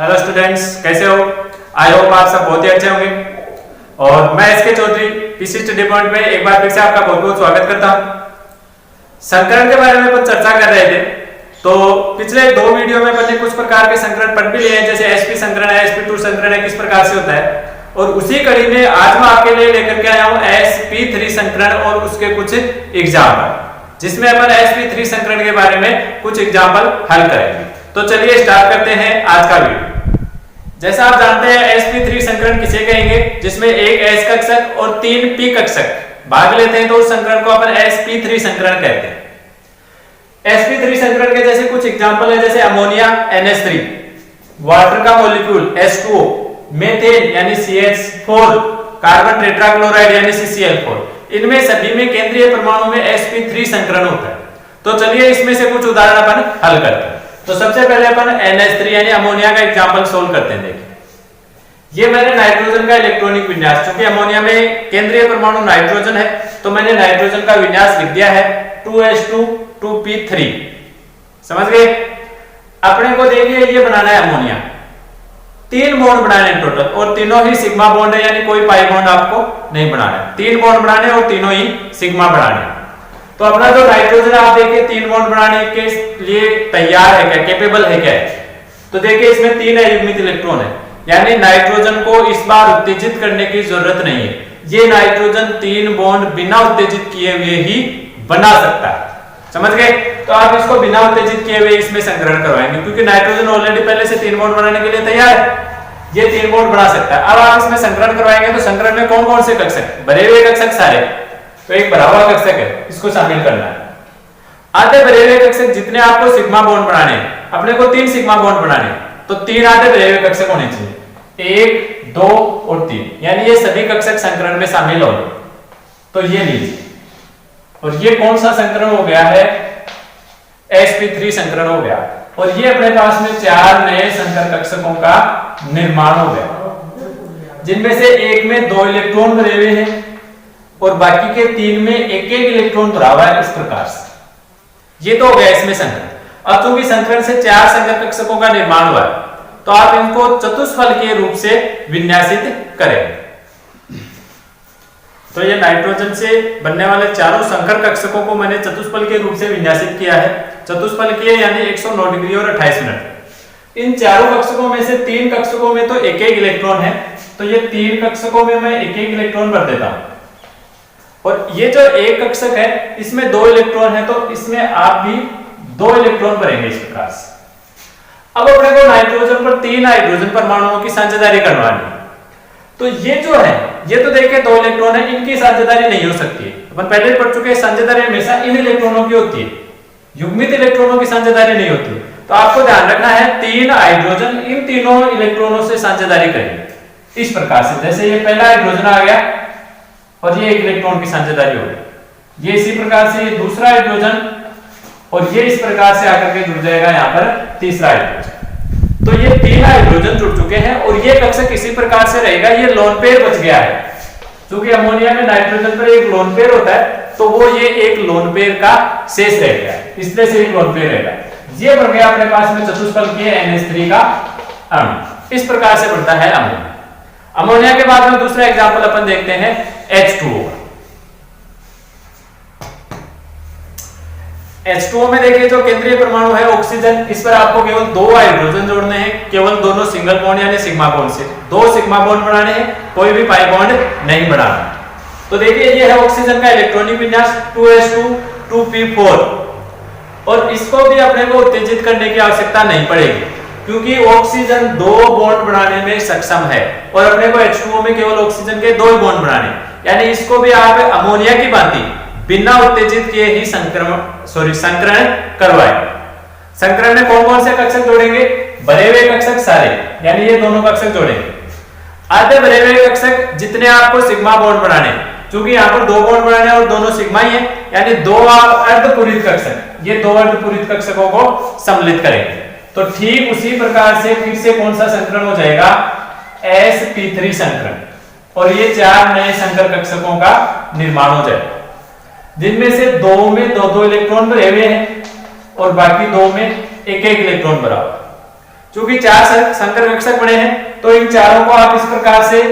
Hello students, कैसे हो? I hope आप सब बहुत ही अच्छे होंगे। और मैं SK Chaudhary PC study point में एक बार फिर से आपका बहुत बहुत स्वागत करता हूं। संकरण के बारे में कुछ चर्चा कर रहे थे, तो पिछले दो वीडियो में मैंने कुछ प्रकार के संकरण पढ़ भी लिए हैं, जैसे एसपी संकरण है, sp2 संकरण है, किस प्रकार से होता है। और उसी कड़ी में आज मैं आपके लिए लेकर के आया हूं sp3 संकरण और उसके कुछ एग्जाम्पल, जिसमें अपन sp3 संकरण के बारे में कुछ एग्जाम्पल हल करेंगे। तो चलिए स्टार्ट करते हैं आज का वीडियो। जैसा आप जानते हैं sp3 संकरण किसे कहेंगे, जिसमें एक s कक्षक और 3 p कक्षक भाग लेते हैं, तो उस संकरण को अपन sp3 संकरण कहते हैं। sp3 संकरण के जैसे कुछ एग्जांपल है, जैसे अमोनिया NH3, वाटर का मॉलिक्यूल H2O, मीथेन यानी CH4, कार्बन टेट्राक्लोराइड यानी CCl4, इनमें सभी में केंद्रीय परमाणु में sp3 संकरण होता है। तो चलिए इसमें से कुछ उदाहरण अपन हल करते हैं। तो सबसे पहले अपन NH3 यानी अमोनिया का एग्जांपल सोल्व करते हैं। देखिए, ये मैंने नाइट्रोजन का इलेक्ट्रॉनिक विन्यास, क्योंकि अमोनिया में केंद्रीय परमाणु नाइट्रोजन है, तो मैंने नाइट्रोजन का विन्यास लिख दिया है 2s2 2p3। समझ गए? अपने को देखिए ये बनाना है अमोनिया, 3 बॉन्ड बनाने हैं टोटल, और तीनों ही सिग्मा बॉन्ड है, यानी कोई पाई बॉन्ड आपको नहीं बनाना है। 3 बॉन्ड बनाने और तीनों ही सिग्मा बनाने हैं। तो अपना जो नाइट्रोजन आप देखिए 3 बॉन्ड बनाने के लिए तैयार है क्या, कैपेबल है क्या? तो देखिए इसमें 3 युग्मित इलेक्ट्रॉन है, यानी नाइट्रोजन को इस बार उत्तेजित करने की जरूरत नहीं है। ये नाइट्रोजन 3 बॉन्ड बिना उत्तेजित किए हुए ही बना सकता है। समझ गए? तो आप इसको बिना उत्तेजित किए हुए इसमें संकरण करवाएंगे, क्योंकि नाइट्रोजन ऑलरेडी पहले से 3 बॉन्ड बनाने के लिए तैयार है, ये 3 बॉन्ड बना सकता है। अब आप इसमें संकरण करवाएंगे तो संकरण में कौन कौन से कक्षक, भरे हुए कक्षक सारे, तो एक भरा हुआ कक्षक है, इसको शामिल करना है। आधे भरे हुए कक्षक जितने आपको सिग्मा बॉन्ड बनाने हैं, अपने को 3 सिग्मा बॉन्ड बनाने हैं, तो 3 आधे भरे हुए कक्षक होने चाहिए, 1 2 और 3, यानी ये सभी कक्षक संकरण में शामिल होंगे। तो ये लीजिए, और ये कौन सा संकरण हो गया है, sp3 संकरण हो गया। और ये अपने पास में 4 नए संकर कक्षकों का निर्माण हो गया, जिनमें से एक में 2 इलेक्ट्रॉन भरे हुए हैं और बाकी के 3 में एक एक इलेक्ट्रॉन भरा हुआ है। इस प्रकार से ये तो हो गया इसमें संकरण। अब चूंकि संकरण से 4 संकर कक्षकों का निर्माण हुआ है, तो आप इनको चतुष्फल के रूप से विन्यासित करें। तो ये नाइट्रोजन से बनने वाले चारों संकर कक्षकों को मैंने चतुष्फल के रूप से विन्यासित किया है। चतुष्फल किए यानी 109 डिग्री और 28 मिनट। इन चारों कक्षकों में से 3 कक्षकों में तो एक एक इलेक्ट्रॉन है, तो ये 3 कक्षकों में मैं एक एक इलेक्ट्रॉन भर देता हूं। और ये जो एक कक्षक है इसमें 2 इलेक्ट्रॉन है, तो इसमें आप भी 2 इलेक्ट्रॉन भरेंगे इस प्रकार से। अब अपने को नाइट्रोजन पर 3 हाइड्रोजन परमाणुओं की साझेदारी करवानी है, तो ये जो है, ये तो देखिए 2 इलेक्ट्रॉन है, इनकी साझेदारी नहीं हो सकती है। अपन पहले पढ़ चुके हैं, साझेदारी हमेशा इन इलेक्ट्रॉनों की होती है, युग्मित इलेक्ट्रॉनों की साझेदारी नहीं होती। तो आपको ध्यान रखना है 3 हाइड्रोजन इन तीनों इलेक्ट्रॉनों से साझेदारी करेंगे इस प्रकार से। जैसे ये पहला हाइड्रोजन आ गया और ये एक इलेक्ट्रॉन की साझेदारी हो गई, ये इसी प्रकार से ये दूसरा हाइड्रोजन, और ये इस प्रकार से आकर के जुड़ जाएगा यहाँ पर तीसरा हाइड्रोजन। तो ये 3 हाइड्रोजन जुड़ चुके हैं और ये कक्षक इसी प्रकार से रहेगा। ये लोन पेयर बच गया है, क्योंकि अमोनिया में नाइट्रोजन पर एक लोन पेयर होता है, तो वो ये एक लोन पेयर का शेष रह गया, इसलिए से एक लोन पेयर रहेगा। ये बन गया अपने पास में चतुष्फल के NH3 का अणु। इस प्रकार से बनता है अमोनिया। अमोनिया के बाद में दूसरा एग्जांपल अपन देखते हैं H2O। H2O में देखिए जो केंद्रीय परमाणु है ऑक्सीजन, इस पर आपको केवल 2 हाइड्रोजन जोड़ने हैं, केवल दोनों सिंगल बॉन्ड यानी सिग्मा बॉन्ड से 2 सिग्मा बॉन्ड बनाने हैं, कोई भी पाई बॉन्ड नहीं बनाना। तो देखिए ये है ऑक्सीजन का इलेक्ट्रॉनिक विन्यास 2s2 2p4, और इसको भी अपने को उत्तेजित करने की आवश्यकता नहीं पड़ेगी, क्योंकि ऑक्सीजन 2 बॉन्ड बनाने में सक्षम है, और अपने को H2O में केवल ऑक्सीजन के 2 बॉन्ड बनाने, यानी इसको भी आप अमोनिया की भांति बिना उत्तेजित किए ही संकरण करवाएं। संकरण में कौन कौन से कक्षक जोड़ेंगे, भरे हुए कक्षक सारे, यानी ये दोनों कक्षक जोड़ेंगे। आधे भरे हुए कक्षक जितने आपको सिग्मा बॉन्ड बनाने, क्योंकि यहाँ पर 2 बॉन्ड बनाने और दोनों सिग्मा ही है, यानी 2 अर्धपूरित कक्षक, ये 2 अर्धपूरित कक्षकों को सम्मिलित करेंगे। तो ठीक उसी प्रकार से फिर से कौन सा संकरण हो जाएगा, sp3 संकरण, और ये 4 नए संकर कक्षकों का निर्माण हो जाएगा, जिनमें से 2 में 2-2 इलेक्ट्रॉन भरे हुए हैं और बाकी 2 में एक एक इलेक्ट्रॉन भरा हुआ। चूंकि 4 संकर विकर्षक बने हैं तो इन चारों को आप इस प्रकार से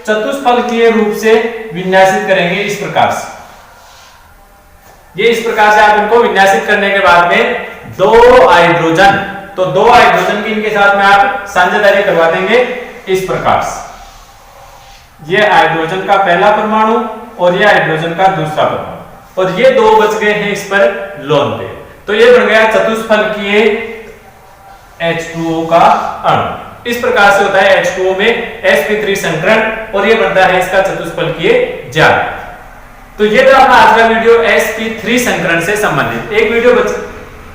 चतुष्फलकीय रूप से विन्यासित करेंगे। इस प्रकार से ये इस प्रकार से आप इनको विन्यासित करने के बाद में 2 हाइड्रोजन, तो 2 हाइड्रोजन की इनके साथ में आप साझेदारी करवा देंगे इस प्रकार से। ये हाइड्रोजन का पहला परमाणु और ये हाइड्रोजन का दूसरा परमाणु, और ये 2 बच गए हैं इस पर लोन पे, तो ये बन गया चतुष्फलकीय H2O का अणु। इस प्रकार से होता है H2O में sp3 संकरण और ये बनता है इसका चतुष्फलकीय जाल। तो ये तो अपना आज का वीडियो sp3 संकरण से संबंधित। एक वीडियो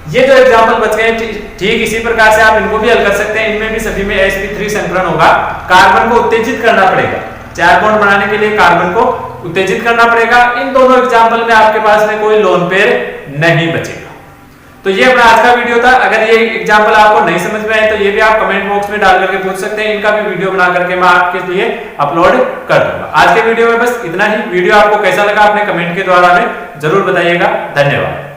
ये जो एग्जांपल बच गए ठीक इसी प्रकार से आप इनको भी हल कर सकते हैं। इनमें भी सभी में sp3 संकरण होगा। कार्बन को उत्तेजित करना पड़ेगा, 4 बॉन्ड बनाने के लिए कार्बन को उत्तेजित करना पड़ेगा। इन दोनों एग्जांपल में आपके पास में कोई लोन पेयर नहीं बचेगा। तो ये अपना आज का वीडियो था। अगर ये एग्जांपल आपको नहीं समझ में आए तो ये भी आप कमेंट बॉक्स में डाल करके पूछ सकते हैं। इनका भी वीडियो बना करके मैं आपके लिए अपलोड कर दूंगा। आज के वीडियो में बस इतना ही। वीडियो आपको कैसा लगा अपने कमेंट के द्वारा में जरूर बताइएगा। धन्यवाद।